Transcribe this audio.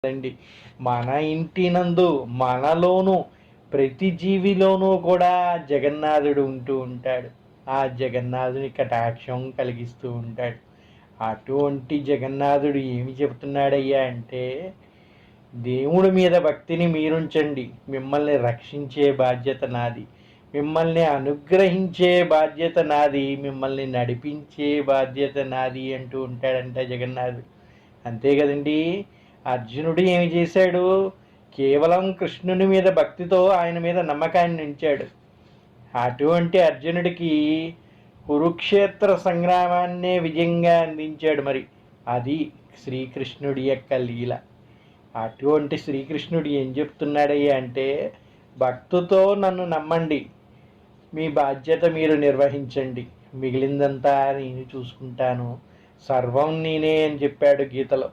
అండి. మన ఇంటి నందు మనలోనూ ప్రతి జీవిలోనూ కూడా జగన్నాథుడు ఉంటూ ఉంటాడు. ఆ జగన్నాథుని కటాక్షం కలిగిస్తూ ఉంటాడు. అటువంటి జగన్నాథుడు ఏమి చెబుతున్నాడయ్యా అంటే, దేవుడి మీద భక్తిని మీరుంచండి, మిమ్మల్ని రక్షించే బాధ్యత నాది, మిమ్మల్ని అనుగ్రహించే బాధ్యత నాది, మిమ్మల్ని నడిపించే బాధ్యత నాది అంటూ ఉంటాడంట జగన్నాథుడు. అంతే కదండి. అర్జునుడు ఏమి చేశాడు? కేవలం కృష్ణుని మీద భక్తితో ఆయన మీద నమ్మకాన్ని ఉంచాడు. అటువంటి అర్జునుడికి కురుక్షేత్ర సంగ్రామాన్నే విజయంగా అందించాడు. మరి అది శ్రీకృష్ణుడి యొక్క లీల. అటువంటి శ్రీకృష్ణుడు ఏం చెప్తున్నాడయ్యా అంటే, భక్తితో నన్ను నమ్మండి, మీ బాధ్యత మీరు నిర్వహించండి, మిగిలిందంతా నేను చూసుకుంటాను, సర్వం నేనే అని చెప్పాడు గీతలో.